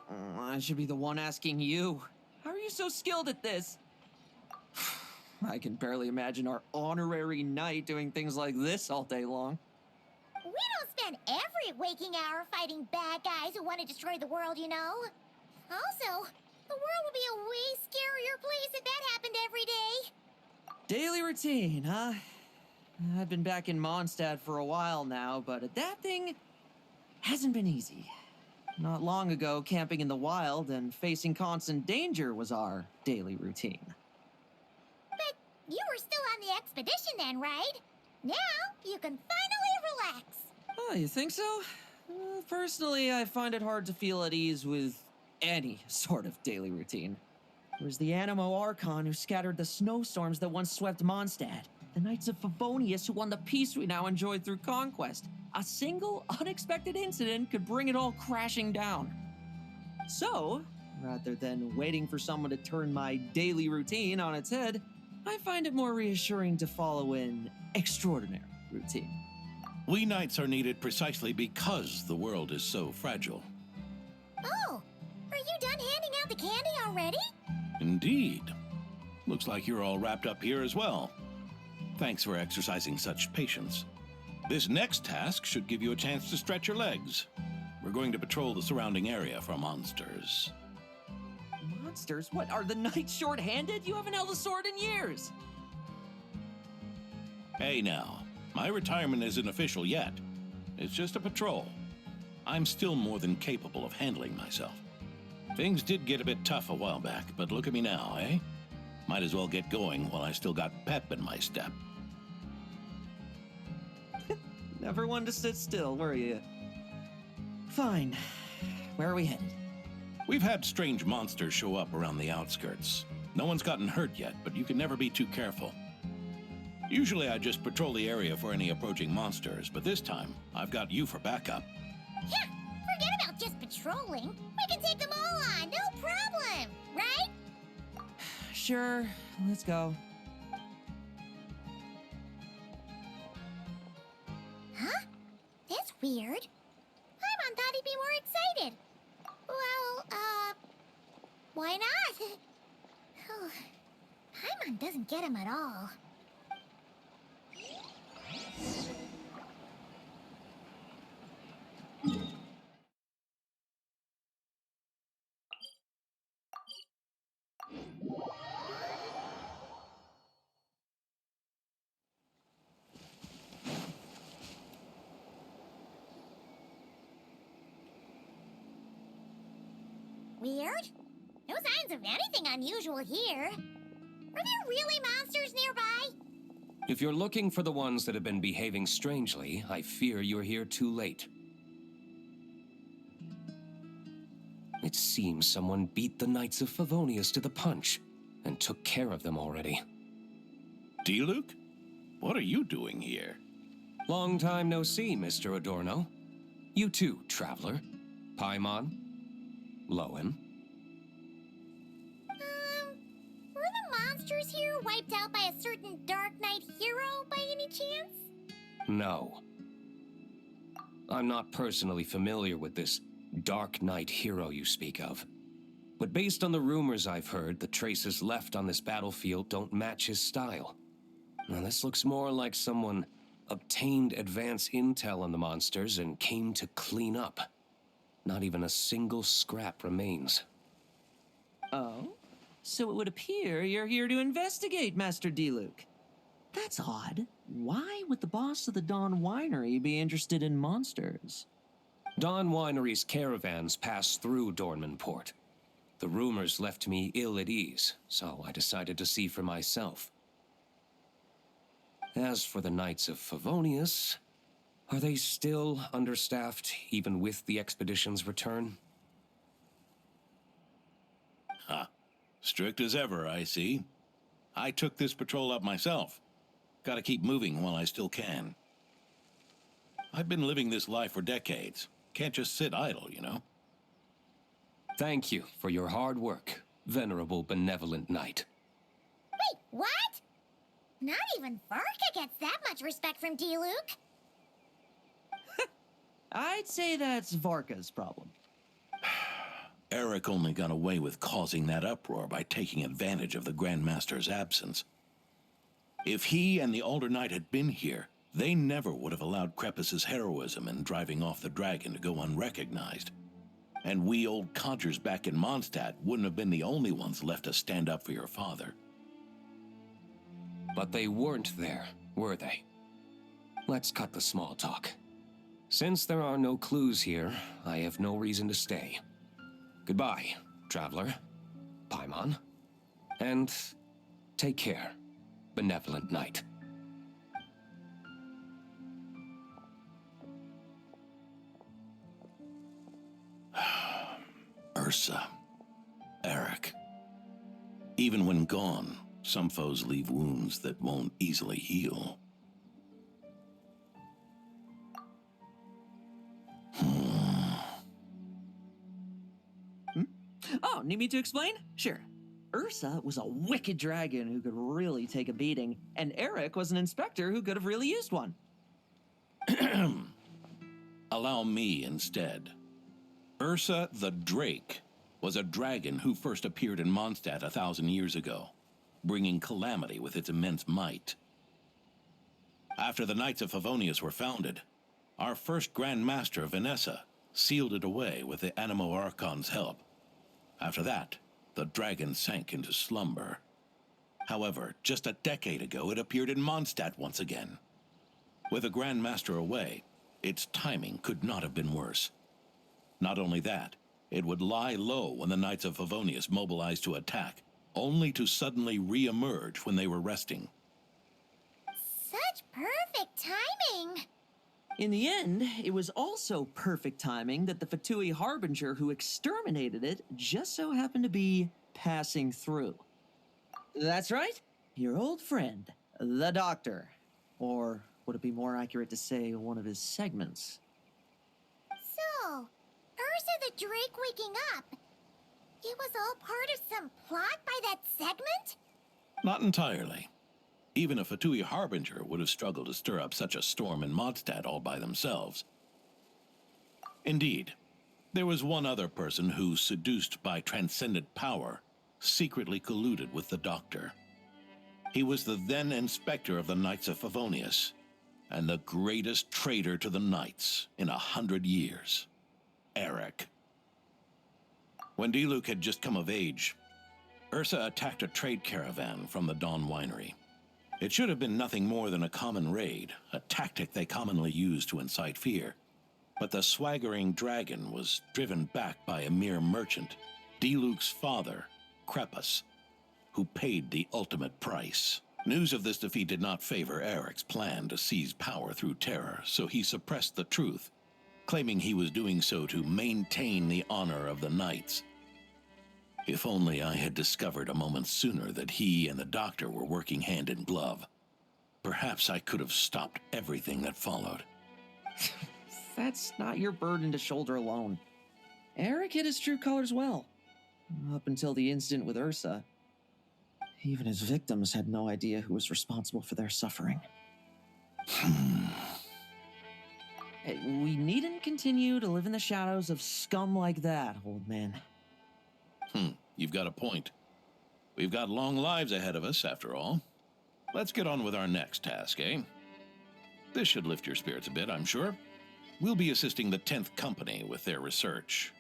I should be the one asking you. How are you so skilled at this? I can barely imagine our honorary knight doing things like this all day long. We don't spend every waking hour fighting bad guys who want to destroy the world, you know? Also, the world would be a way scarier place if that happened every day. Daily routine, huh? I've been back in Mondstadt for a while now, but adapting hasn't been easy. Not long ago, camping in the wild and facing constant danger was our daily routine. But you were still on the expedition then, right? Now you can finally relax. Oh, you think so? Personally, I find it hard to feel at ease with any sort of daily routine. There's the Animo Archon who scattered the snowstorms that once swept Mondstadt. The Knights of Favonius who won the peace we now enjoy through conquest. A single unexpected incident could bring it all crashing down. So, rather than waiting for someone to turn my daily routine on its head, I find it more reassuring to follow an extraordinary routine. We knights are needed precisely because the world is so fragile. Oh, are you done handing out the candy already? Indeed. Looks like you're all wrapped up here as well. Thanks for exercising such patience. This next task should give you a chance to stretch your legs. We're going to patrol the surrounding area for monsters. Monsters? What, are the knights short-handed? You haven't held a sword in years! Hey now, my retirement isn't official yet. It's just a patrol. I'm still more than capable of handling myself. Things did get a bit tough a while back, but look at me now, eh? Might as well get going while I still got pep in my step. Never one to sit still, were you? Fine. Where are we headed? We've had strange monsters show up around the outskirts. No one's gotten hurt yet, but you can never be too careful. Usually I just patrol the area for any approaching monsters, but this time I've got you for backup. Yeah, forget about just patrolling. We can take them all on, no problem, right? Sure, let's go. Huh? That's weird. Paimon thought he'd be more excited. Well, why not? Paimon doesn't get him at all. Weird? No signs of anything unusual here. Are there really monsters nearby? If you're looking for the ones that have been behaving strangely, I fear you're here too late. It seems someone beat the Knights of Favonius to the punch and took care of them already. Diluc? What are you doing here? Long time no see, Mr. Adorno. You too, traveler. Paimon? Lohen? Were the monsters here wiped out by a certain Dark Knight hero by any chance? No. I'm not personally familiar with this Dark Knight hero you speak of. But based on the rumors I've heard, the traces left on this battlefield don't match his style. Now this looks more like someone obtained advance intel on the monsters and came to clean up. Not even a single scrap remains. Oh? So it would appear you're here to investigate, Master Diluc. That's odd. Why would the boss of the Dawn Winery be interested in monsters? Dawn Winery's caravans pass through Dornmanport. The rumors left me ill at ease, so I decided to see for myself. As for the Knights of Favonius, are they still understaffed, even with the expedition's return? Huh. Strict as ever, I see. I took this patrol up myself. Gotta keep moving while I still can. I've been living this life for decades. Can't just sit idle, you know? Thank you for your hard work, venerable benevolent knight. Wait, what? Not even Varka gets that much respect from Diluc. I'd say that's Varka's problem. Eric only got away with causing that uproar by taking advantage of the Grandmaster's absence. If he and the Alder Knight had been here, they never would have allowed Krepus's heroism in driving off the dragon to go unrecognized. And we old codgers back in Mondstadt wouldn't have been the only ones left to stand up for your father. But they weren't there, were they? Let's cut the small talk. Since there are no clues here, I have no reason to stay. Goodbye, traveler, Paimon, and take care, benevolent knight. Ursa, Eric. Even when gone, some foes leave wounds that won't easily heal. Oh, need me to explain? Sure. Ursa was a wicked dragon who could really take a beating, and Eric was an inspector who could have really used one. Allow me instead. Ursa the Drake was a dragon who first appeared in Mondstadt 1,000 years ago, bringing calamity with its immense might. After the Knights of Favonius were founded, our first Grand Master, Vanessa, sealed it away with the Animo Archon's help. After that, the dragon sank into slumber. However, just a decade ago, it appeared in Mondstadt once again. With the Grand Master away, its timing could not have been worse. Not only that, it would lie low when the Knights of Favonius mobilized to attack, only to suddenly re-emerge when they were resting. Such perfect timing! In the end, it was also perfect timing that the Fatui Harbinger who exterminated it just so happened to be passing through. That's right, your old friend, the Doctor. Or would it be more accurate to say one of his segments? So, Ursa the Drake waking up. It was all part of some plot by that segment? Not entirely. Even a Fatui Harbinger would have struggled to stir up such a storm in Mondstadt all by themselves. Indeed, there was one other person who, seduced by transcendent power, secretly colluded with the Doctor. He was the then Inspector of the Knights of Favonius, and the greatest traitor to the Knights in 100 years, Eric. When Diluc had just come of age, Ursa attacked a trade caravan from the Dawn Winery. It should have been nothing more than a common raid, a tactic they commonly use to incite fear. But the swaggering dragon was driven back by a mere merchant, Diluc's father, Krepus, who paid the ultimate price. News of this defeat did not favor Eric's plan to seize power through terror, so he suppressed the truth, claiming he was doing so to maintain the honor of the Knights. If only I had discovered a moment sooner that he and the Doctor were working hand in glove. Perhaps I could have stopped everything that followed. That's not your burden to shoulder alone. Eric hid his true colors well. Up until the incident with Ursa. Even his victims had no idea who was responsible for their suffering. We needn't continue to live in the shadows of scum like that, old man. You've got a point. We've got long lives ahead of us, after all. Let's get on with our next task, eh? This should lift your spirits a bit, I'm sure. We'll be assisting the 10th Company with their research.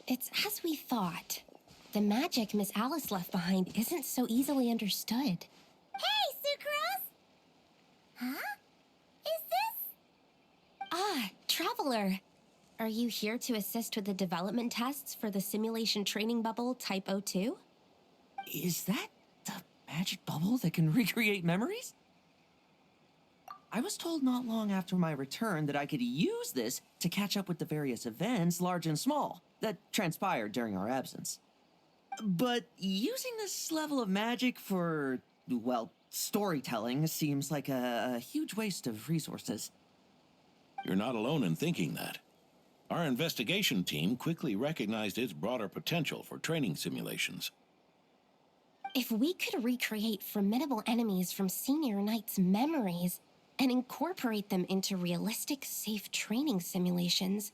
It's as we thought. The magic Miss Alice left behind isn't so easily understood. Hey, Sucrose! Huh? Is this? Ah, Traveler. Are you here to assist with the development tests for the simulation training bubble Type 02? Is that the magic bubble that can recreate memories? I was told not long after my return that I could use this to catch up with the various events, large and small, that transpired during our absence. But using this level of magic for, well, storytelling seems like a huge waste of resources. You're not alone in thinking that. Our investigation team quickly recognized its broader potential for training simulations. If we could recreate formidable enemies from Senior Knight's memories and incorporate them into realistic, safe training simulations,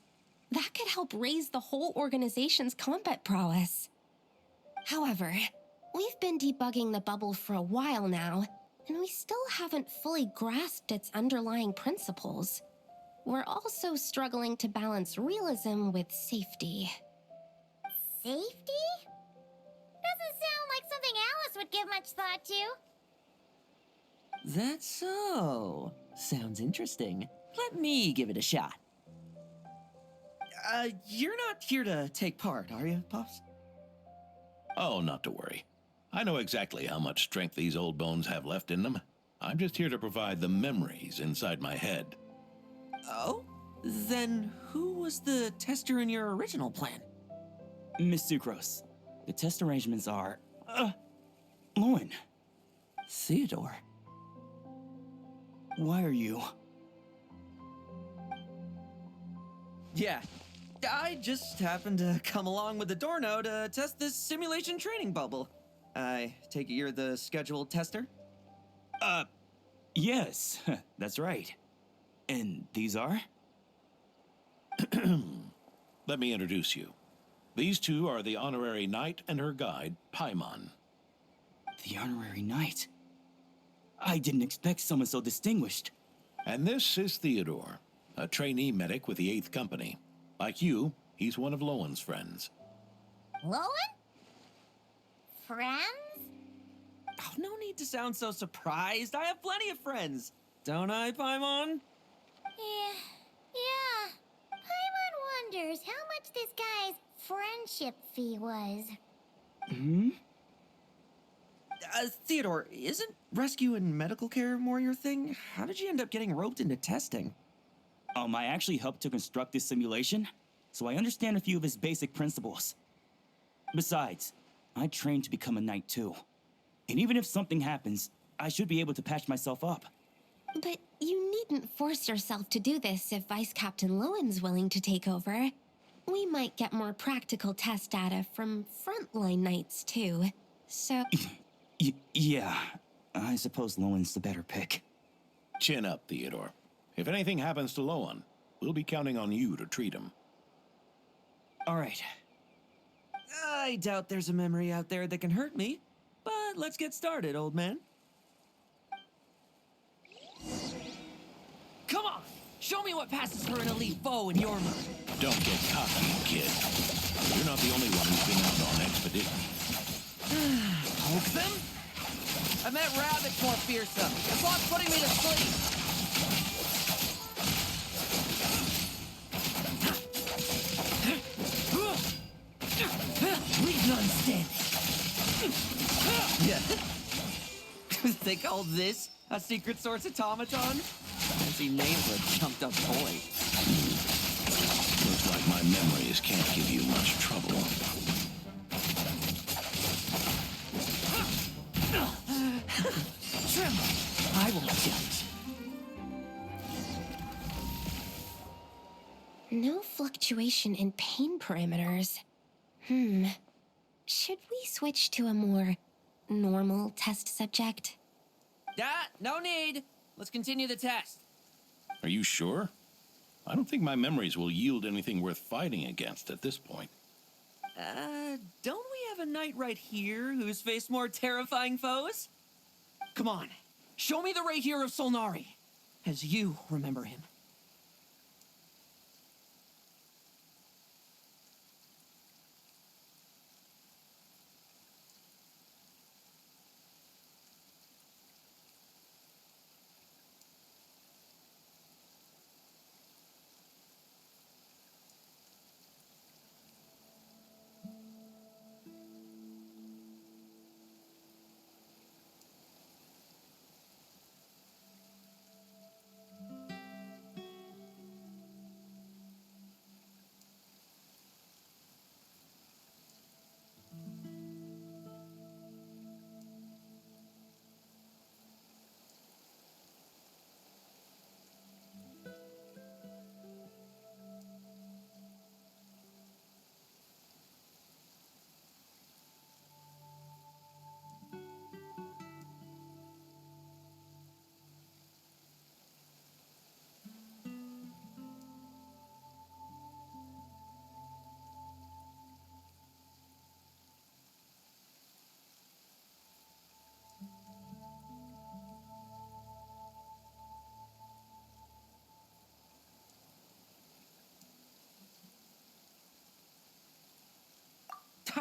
that could help raise the whole organization's combat prowess. However, we've been debugging the bubble for a while now, and we still haven't fully grasped its underlying principles. We're also struggling to balance realism with safety. Safety? Doesn't sound like something Alice would give much thought to. That's so. Sounds interesting. Let me give it a shot. You're not here to take part, are you, Pops? Oh, not to worry. I know exactly how much strength these old bones have left in them. I'm just here to provide the memories inside my head. Oh? Then who was the tester in your original plan? Miss Sucrose, the test arrangements are... Lohen, Theodore. why are you... Yeah, I just happened to come along with the Dorno to test this simulation training bubble. I take it you're the scheduled tester? Yes, that's right. And these are? Let me introduce you. These two are the honorary knight and her guide, Paimon. The honorary knight. I didn't expect someone so distinguished. And this is Theodore, a trainee medic with the 8th Company. Like you, he's one of Lowen's friends. Lowen? Friends? Oh, no need to sound so surprised. I have plenty of friends. Don't I, Paimon? Yeah. Paimon wonders how much this guy's friendship fee was. Hmm? Theodore, isn't rescue and medical care more your thing? How did you end up getting roped into testing? I actually helped to construct this simulation, so I understand a few of his basic principles. Besides, I trained to become a knight too. And even if something happens, I should be able to patch myself up. But you needn't force yourself to do this if Vice Captain Lowen's willing to take over. We might get more practical test data from frontline knights too. So... Yeah, I suppose Lowen's the better pick. Chin up, Theodore. If anything happens to Lowen, we'll be counting on you to treat him. All right. I doubt there's a memory out there that can hurt me, but let's get started, old man. Come on! Show me what passes for an elite foe in your mind. Don't get cocky, kid. You're not the only one who's been out on expedition. Poke them? I meant rabbits more fearsome. It's not putting me to sleep. Leave none standing. Yeah. They call this a secret source automaton? Fancy name for a jumped up toy. Looks like my memories can't give you much trouble. Tremble. I won't judge. no fluctuation in pain parameters. Should we switch to a more normal test subject? No need. Let's continue the test. Are you sure? I don't think my memories will yield anything worth fighting against at this point. Don't we have a knight right here who's faced more terrifying foes? Come on, show me the right here of Solnari, as you remember him.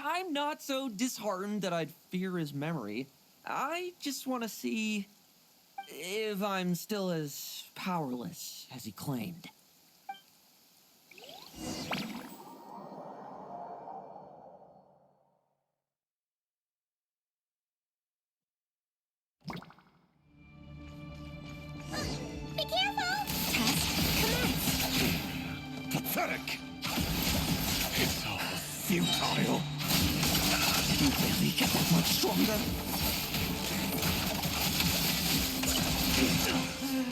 I'm not so disheartened that I'd fear his memory. I just want to see if I'm still as powerless as he claimed. Be careful! Test commence. Pathetic! It's all futile. You really get that much stronger?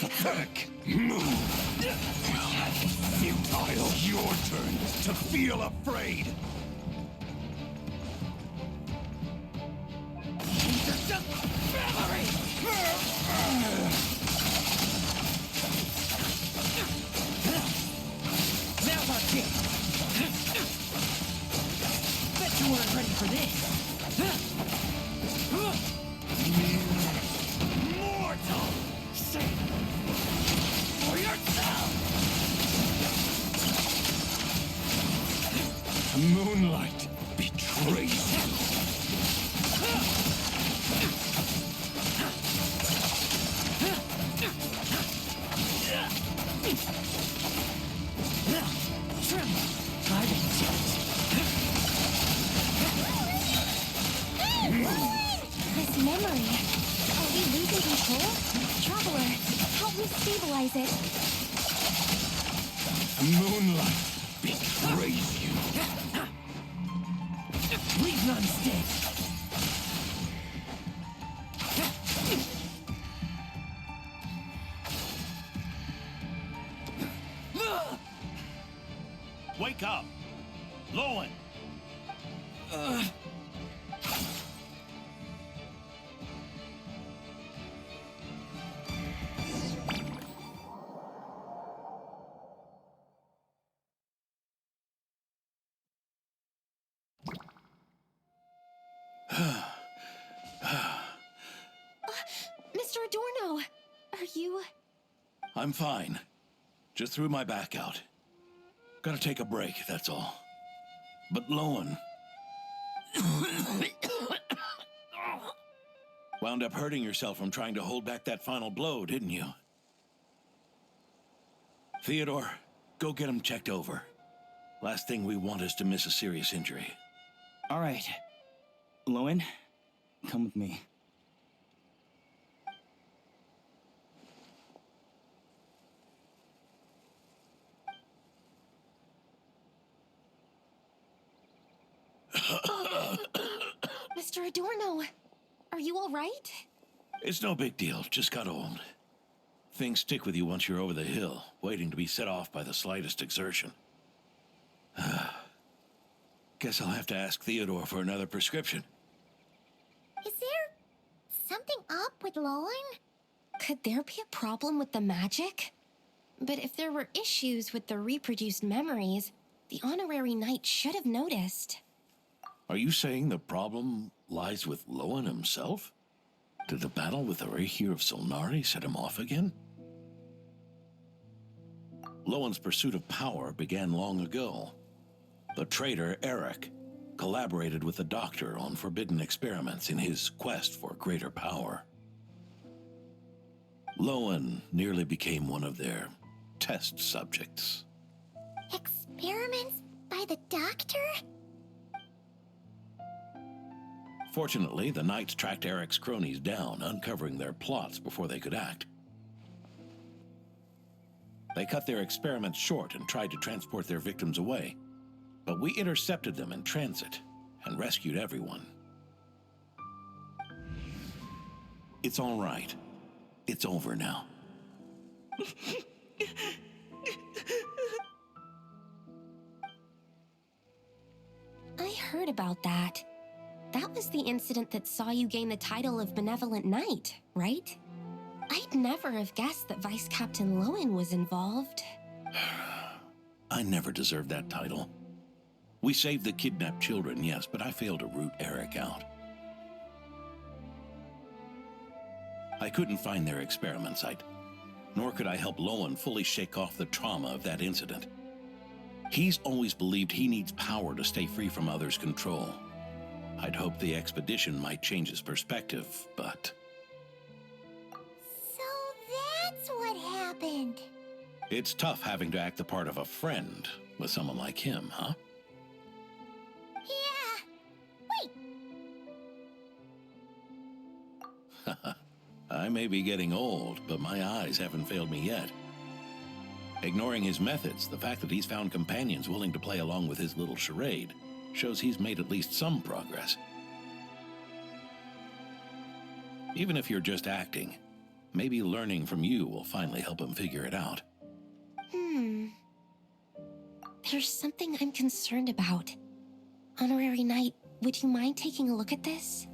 Pathetic! Futile! Your turn to feel afraid! These are just Now's our chance. Bet you weren't ready for this. Mortal! Save for yourself! Moonlight betrays you. Tremble! I didn't see This memory. Are we losing control? Traveler, help me stabilize it. Moonlight betrays you. Leave none stay. Wake up! Lohen! Mr. Adorno, are you... I'm fine. Just threw my back out. Gotta take a break, that's all. But Lohen... wound up hurting yourself from trying to hold back that final blow, didn't you? Theodore, go get him checked over. Last thing we want is to miss a serious injury. All right. Lohen, come with me. Mr. Adorno, are you all right? It's no big deal, just got old. Things stick with you once you're over the hill, waiting to be set off by the slightest exertion. Guess I'll have to ask Theodore for another prescription. Is there something up with Lohen? Could there be a problem with the magic? But if there were issues with the reproduced memories, the honorary knight should have noticed. Are you saying the problem lies with Lohen himself? Did the battle with the Rahir of Solnari set him off again? Lohen's pursuit of power began long ago. The traitor, Eric, collaborated with the Doctor on forbidden experiments in his quest for greater power. Lohen nearly became one of their test subjects. Experiments by the Doctor? Fortunately, the Knights tracked Eric's cronies down, uncovering their plots before they could act. They cut their experiments short and tried to transport their victims away, but we intercepted them in transit and rescued everyone. It's all right. It's over now. I heard about that. That was the incident that saw you gain the title of Benevolent Knight, right? I'd never have guessed that Vice Captain Lohen was involved. I never deserved that title. We saved the kidnapped children, yes, but I failed to root Eric out. I couldn't find their experiment site, nor could I help Lohen fully shake off the trauma of that incident. He's always believed he needs power to stay free from others' control, I'd hoped the expedition might change his perspective, but... So that's what happened. It's tough having to act the part of a friend with someone like him, huh? Yeah. Wait. I may be getting old, but my eyes haven't failed me yet. Ignoring his methods, the fact that he's found companions willing to play along with his little charade shows he's made at least some progress. Even if you're just acting, maybe learning from you will finally help him figure it out. There's something I'm concerned about. Honorary Knight, would you mind taking a look at this?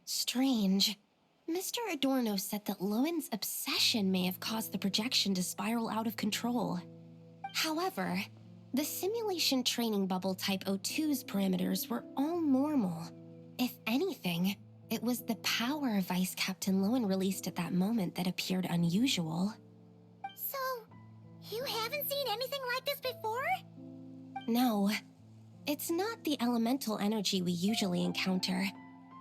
Strange. Mr. Adorno said that Lowen's obsession may have caused the projection to spiral out of control. However, the simulation training bubble type O2's parameters were all normal. If anything, it was the power Vice Captain Lowen released at that moment that appeared unusual. So, you haven't seen anything like this before? No, it's not the elemental energy we usually encounter,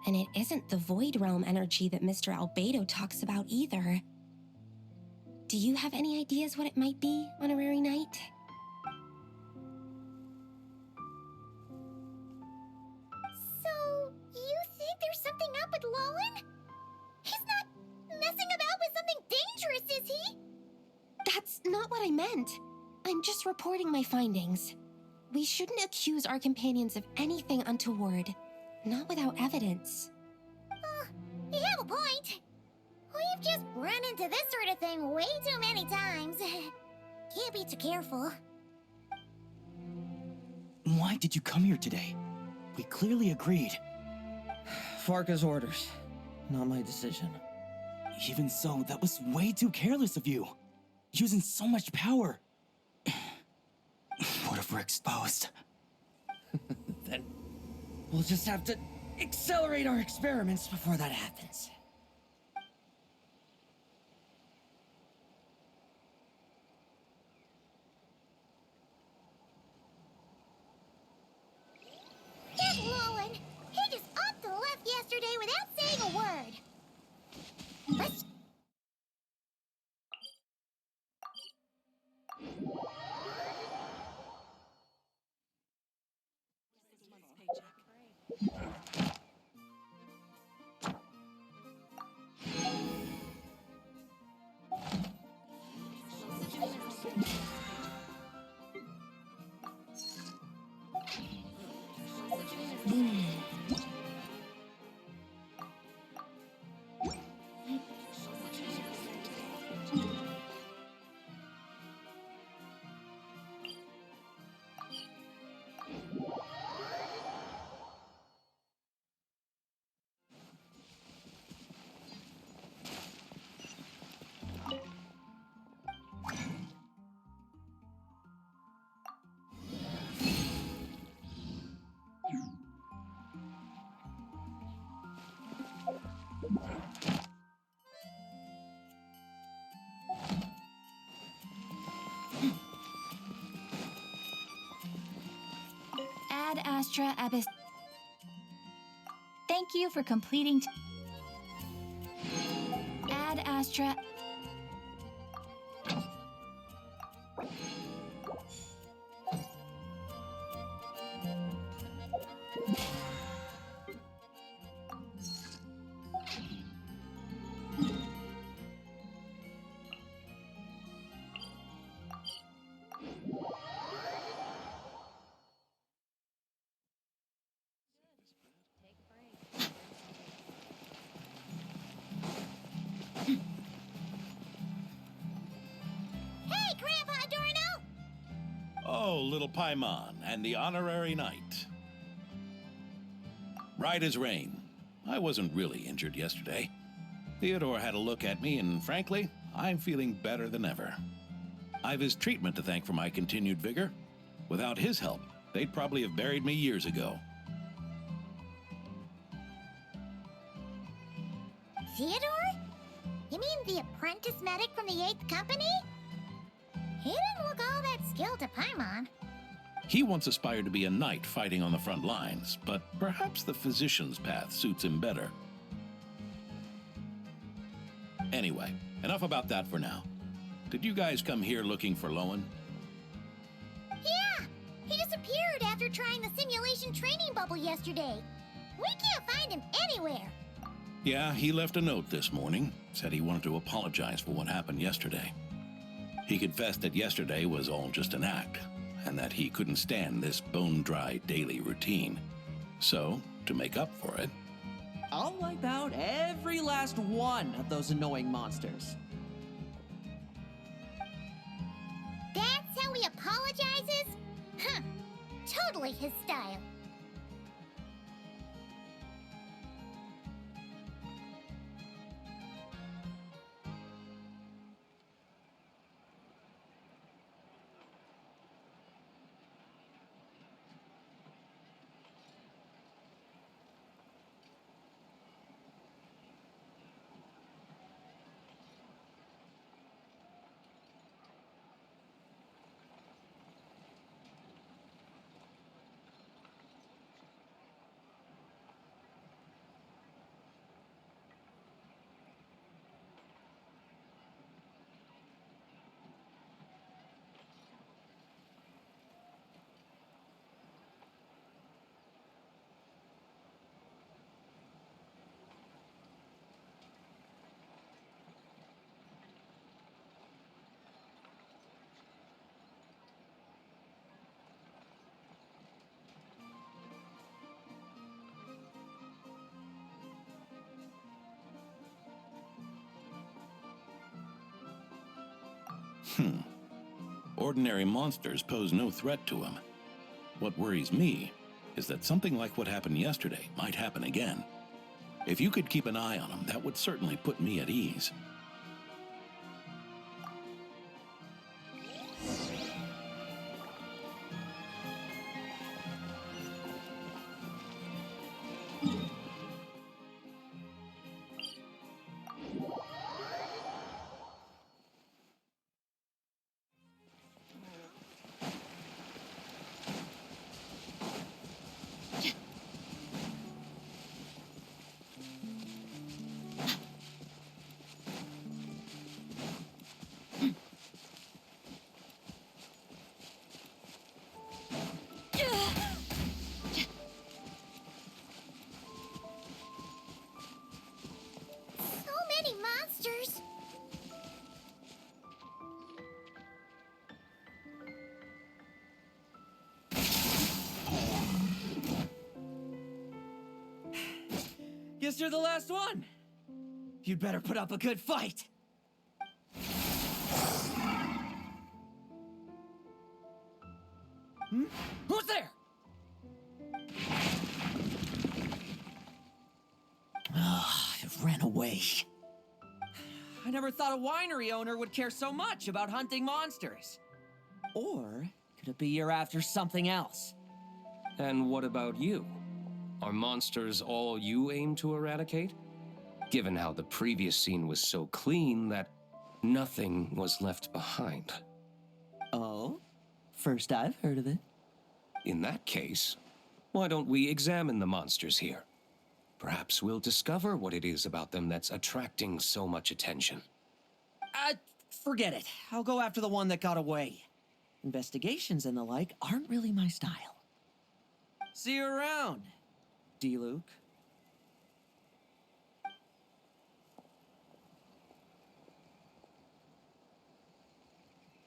and it isn't the Void Realm energy that Mr. Albedo talks about either. Do you have any ideas what it might be, Honorary Knight? So, you think there's something up with Lowen? He's not messing about with something dangerous, is he? That's not what I meant. I'm just reporting my findings. We shouldn't accuse our companions of anything untoward, not without evidence. You have a point. We've just run into this sort of thing way too many times. Can't be too careful. Why did you come here today? We clearly agreed. Farka's orders, not my decision. Even so, that was way too careless of you. Using so much power. What if we're exposed? Then we'll just have to accelerate our experiments before that happens. There's Lowen. He just up and left yesterday without saying a word. Let's... Ad Astra Abyss. Thank you for completing. Ad Astra. Hey, Grandpa Adorno! Oh, little Paimon and the Honorary Knight. Right as rain. I wasn't really injured yesterday. Theodore had a look at me, and frankly, I'm feeling better than ever. I've his treatment to thank for my continued vigor. Without his help, they'd probably have buried me years ago. Theodore? You mean the apprentice medic from the 8th Company? He didn't look all that skilled to Paimon. He once aspired to be a knight fighting on the front lines, but perhaps the physician's path suits him better. Anyway, enough about that for now. Did you guys come here looking for Lohen? Yeah! He disappeared after trying the simulation training bubble yesterday. We can't find him anywhere. Yeah, he left a note this morning. Said he wanted to apologize for what happened yesterday. He confessed that yesterday was all just an act, and that he couldn't stand this bone-dry daily routine. So, to make up for it, I'll wipe out every last one of those annoying monsters. That's how he apologizes? Huh. Totally his style. Ordinary monsters pose no threat to him. What worries me is that something like what happened yesterday might happen again. If you could keep an eye on him, that would certainly put me at ease. So many monsters. Guess you're the last one. You'd better put up a good fight. Who's there? It ran away. I never thought a winery owner would care so much about hunting monsters. Or could it be you're after something else? And what about you? Are monsters all you aim to eradicate? Given how the previous scene was so clean that nothing was left behind. Oh? First I've heard of it. In that case, why don't we examine the monsters here? Perhaps we'll discover what it is about them that's attracting so much attention. Forget it. I'll go after the one that got away. Investigations and the like aren't really my style. See you around, D-Luke.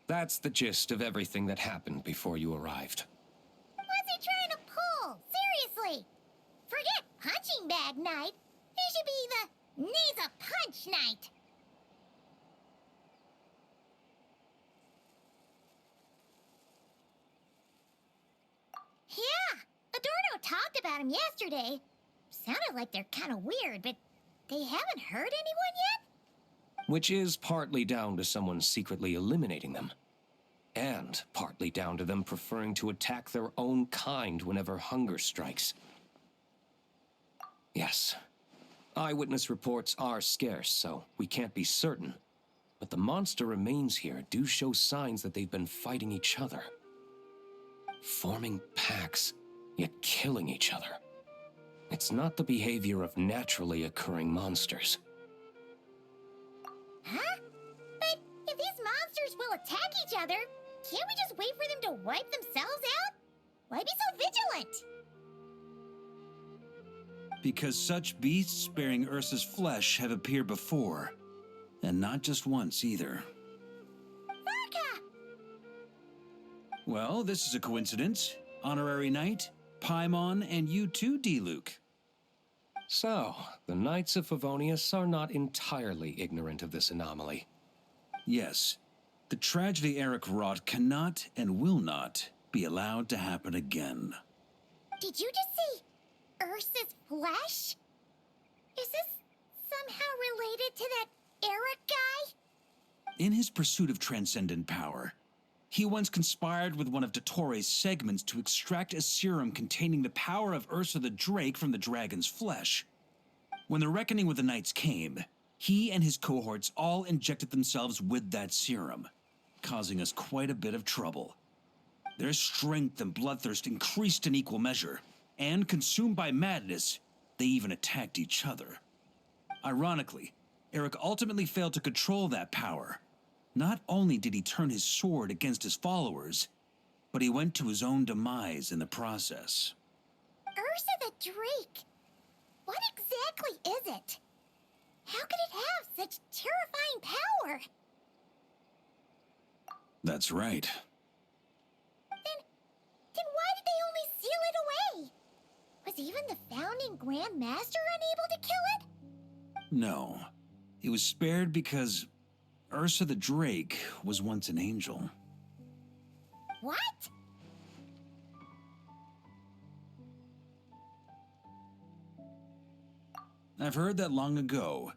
That's the gist of everything that happened before you arrived. What's he trying to pull? Seriously. Forget punching bag night. He should be the needs a punch night. Yeah, Adorno talked about him yesterday. Sounded like they're kind of weird, but they haven't hurt anyone yet? Which is partly down to someone secretly eliminating them. And partly down to them preferring to attack their own kind whenever hunger strikes. Yes, eyewitness reports are scarce, so we can't be certain. but the monster remains here do show signs that they've been fighting each other. Forming packs, yet killing each other. It's not the behavior of naturally occurring monsters. Huh? But if these monsters will attack each other, can't we just wait for them to wipe themselves out? Why be so vigilant? Because such beasts bearing Ursa's flesh have appeared before. And not just once, either. Varka! Well, this is a coincidence. Honorary Knight, Paimon, and you too, D-Luke. So, the Knights of Favonius are not entirely ignorant of this anomaly. Yes. The tragedy Eric wrought cannot and will not be allowed to happen again. Did you just say Ursa's flesh? Is this somehow related to that Eric guy? In his pursuit of transcendent power, he once conspired with one of Dottoro's segments to extract a serum containing the power of Ursa the Drake from the dragon's flesh. When the reckoning with the Knights came, he and his cohorts all injected themselves with that serum, causing us quite a bit of trouble. Their strength and bloodthirst increased in equal measure, and consumed by madness, they even attacked each other. Ironically, Eric ultimately failed to control that power. Not only did he turn his sword against his followers, but he went to his own demise in the process. Ursa the Drake? What exactly is it? How could it have such terrifying power? That's right. Then why did they only seal it away? Was even the founding Grand Master unable to kill it? No. It was spared because Ursa the Drake was once an angel. What? I've heard that long ago,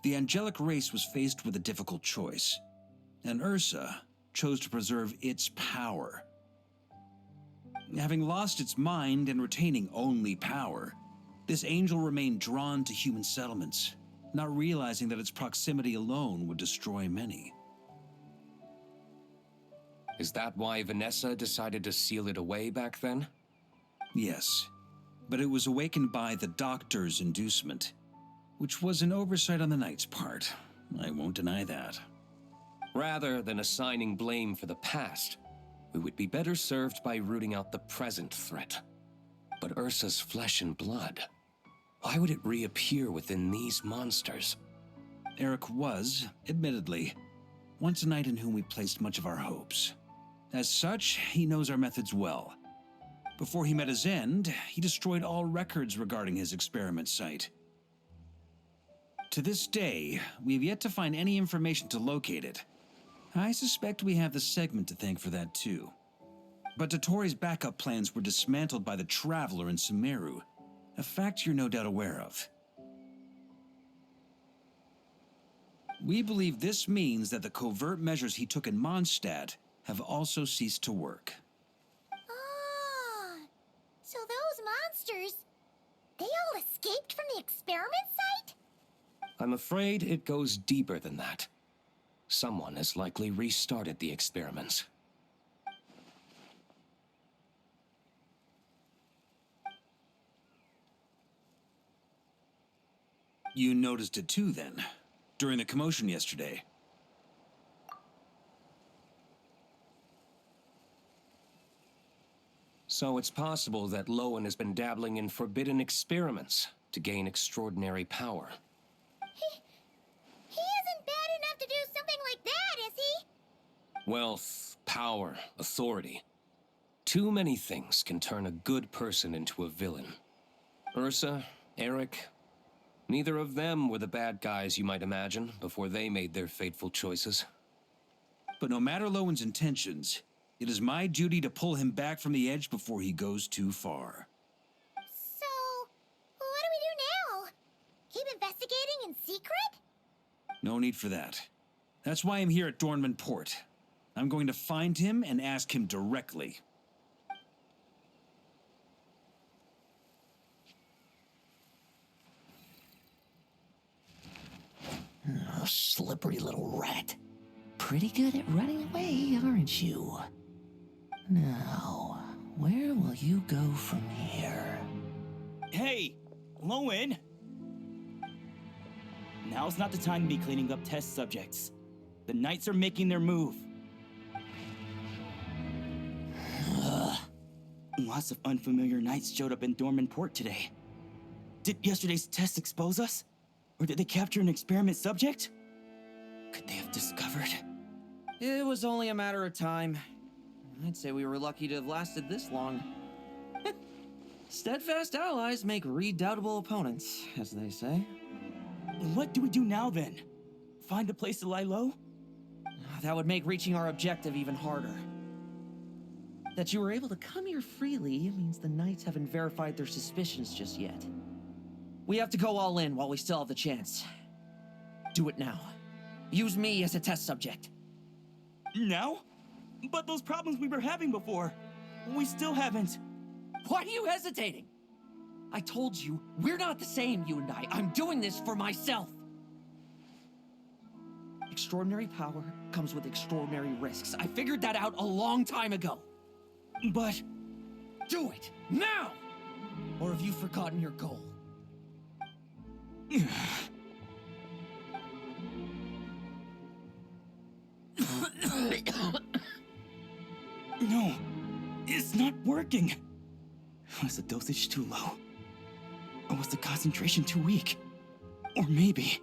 the angelic race was faced with a difficult choice, and Ursa chose to preserve its power. Having lost its mind and retaining only power, this angel remained drawn to human settlements, not realizing that its proximity alone would destroy many. Is that why Vanessa decided to seal it away back then? Yes, but it was awakened by the Doctor's inducement, which was an oversight on the Knight's part. I won't deny that. Rather than assigning blame for the past, we would be better served by rooting out the present threat. But Ursa's flesh and blood, why would it reappear within these monsters? Eric was, admittedly, once a knight in whom we placed much of our hopes. As such, he knows our methods well. Before he met his end, he destroyed all records regarding his experiment site. To this day, we have yet to find any information to locate it. I suspect we have the segment to thank for that too. But Dottoro's backup plans were dismantled by the Traveler in Sumeru, a fact you're no doubt aware of. We believe this means that the covert measures he took in Mondstadt have also ceased to work. Ah, so those monsters, they all escaped from the experiment site? I'm afraid it goes deeper than that. Someone has likely restarted the experiments. You noticed it too, then, during the commotion yesterday. So it's possible that Lohen has been dabbling in forbidden experiments to gain extraordinary power. He isn't bad enough to do something like that, is he? Wealth, power, authority. Too many things can turn a good person into a villain. Ursa, Eric, neither of them were the bad guys you might imagine before they made their fateful choices. But no matter Lowen's intentions, it is my duty to pull him back from the edge before he goes too far. So, what do we do now? Keep investigating in secret? No need for that. That's why I'm here at Dornman Port. I'm going to find him and ask him directly. Oh, slippery little rat. pretty good at running away, aren't you? Now, where will you go from here? Hey, Lohen! Now's not the time to be cleaning up test subjects. The Knights are making their move. Lots of unfamiliar Knights showed up in Dorman Port today. Did yesterday's test expose us? Or did they capture an experiment subject? Could they have discovered? It was only a matter of time. I'd say we were lucky to have lasted this long. Steadfast allies make redoubtable opponents, as they say. What do we do now then? Find a place to lie low? That would make reaching our objective even harder. That you were able to come here freely means the Knights haven't verified their suspicions just yet. We have to go all in while we still have the chance. Do it now. Use me as a test subject. Now? But those problems we were having before, we still haven't. Why are you hesitating? I told you, we're not the same, you and I. I'm doing this for myself. Extraordinary power comes with extraordinary risks. I figured that out a long time ago. But... Do it, now! Or have you forgotten your goal? No, it's not working. Was the dosage too low? Or was the concentration too weak? Or maybe...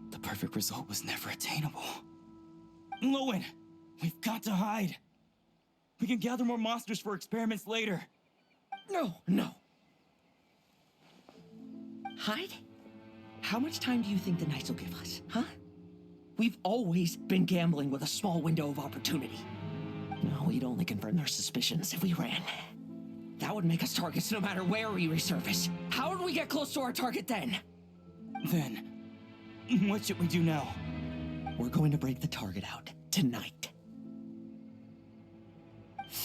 the perfect result was never attainable. Lohen, we've got to hide. We can gather more monsters for experiments later. No. Hide? How much time do you think the Knights will give us, huh? We've always been gambling with a small window of opportunity. No, we'd only confirm their suspicions if we ran. That would make us targets no matter where we resurface. How would we get close to our target then? Then, what should we do now? We're going to break the target out tonight.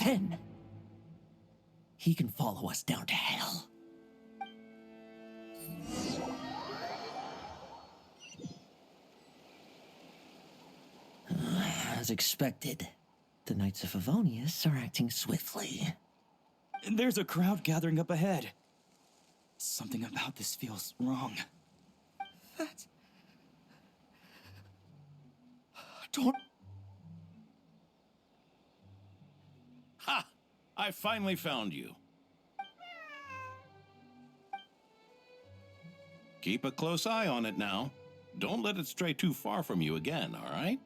Then, he can follow us down to hell. As expected, the Knights of Favonius are acting swiftly. There's a crowd gathering up ahead. Something about this feels wrong. Don't... Ha! I finally found you. Keep a close eye on it now. Don't let it stray too far from you again, all right?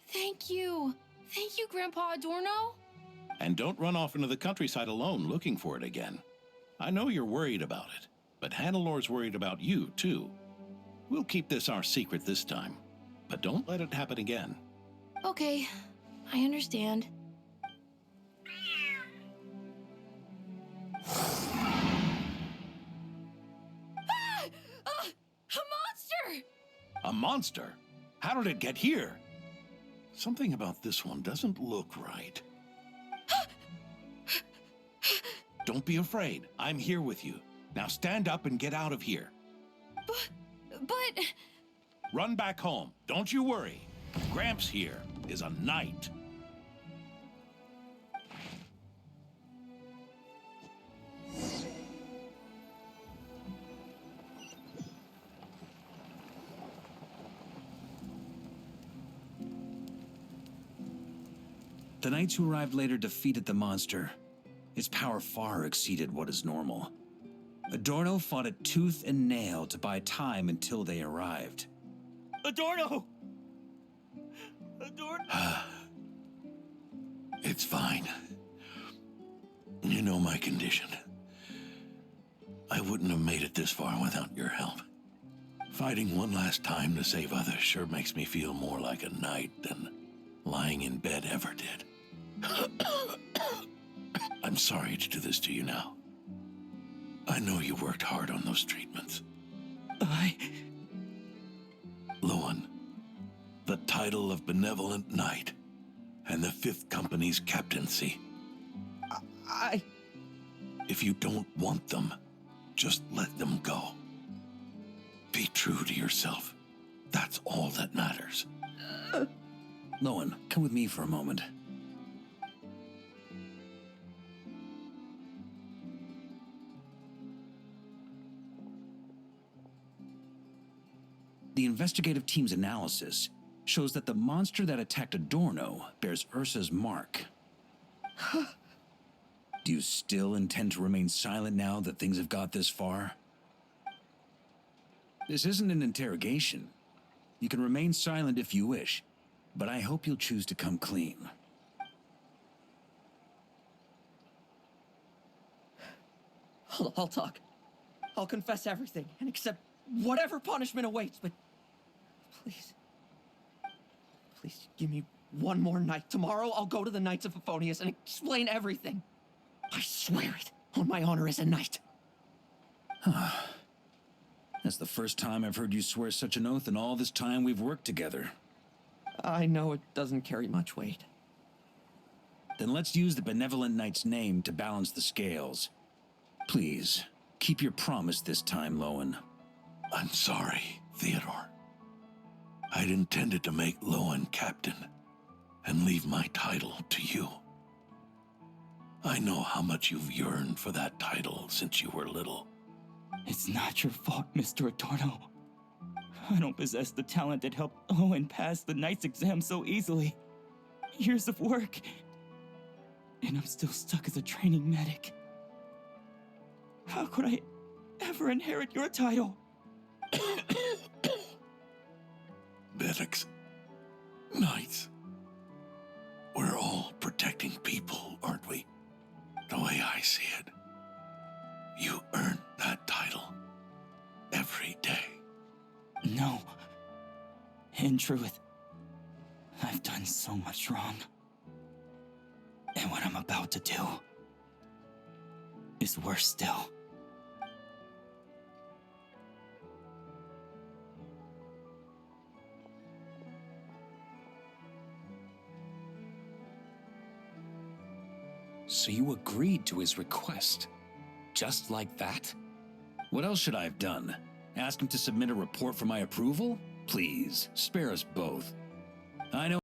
Thank you. Thank you, Grandpa Adorno. And don't run off into the countryside alone looking for it again. I know you're worried about it, but Hannelor's worried about you, too. We'll keep this our secret this time, but don't let it happen again. Okay, I understand. A monster! A monster? How did it get here? Something about this one doesn't look right. Don't be afraid. I'm here with you. Now stand up and get out of here. But... Run back home. Don't you worry. Gramps here is a knight. The knights who arrived later defeated the monster. Its power far exceeded what is normal. Adorno fought it tooth and nail to buy time until they arrived. Adorno! Adorno! It's fine. You know my condition. I wouldn't have made it this far without your help. Fighting one last time to save others sure makes me feel more like a knight than lying in bed ever did. I'm sorry to do this to you now. I know you worked hard on those treatments. Lohen, the title of Benevolent Knight and the 5th Company's captaincy. If you don't want them, just let them go. Be true to yourself. That's all that matters. Lohen, come with me for a moment. The investigative team's analysis shows that the monster that attacked Adorno bears Ursa's mark. Do you still intend to remain silent now that things have got this far? This isn't an interrogation. You can remain silent if you wish, but I hope you'll choose to come clean. I'll talk. I'll confess everything and accept whatever punishment awaits, but please. Please give me one more night. Tomorrow I'll go to the Knights of Euphonius and explain everything. I swear it on my honor as a knight. That's the first time I've heard you swear such an oath in all this time we've worked together. I know it doesn't carry much weight. Then let's use the benevolent knight's name to balance the scales. Please, keep your promise this time, Lohen. I'm sorry, Theodore. I'd intended to make Lohen captain and leave my title to you. I know how much you've yearned for that title since you were little. It's not your fault, Mr. Adorno. I don't possess the talent that helped Owen pass the knight's exam so easily. Years of work, and I'm still stuck as a training medic. How could I ever inherit your title? Medics, knights, we're all protecting people, aren't we? The way I see it, you earn that title every day. No. In truth, I've done so much wrong. And what I'm about to do is worse still. So you agreed to his request? Just like that? What else should I have done? Ask him to submit a report for my approval? Please, spare us both. I know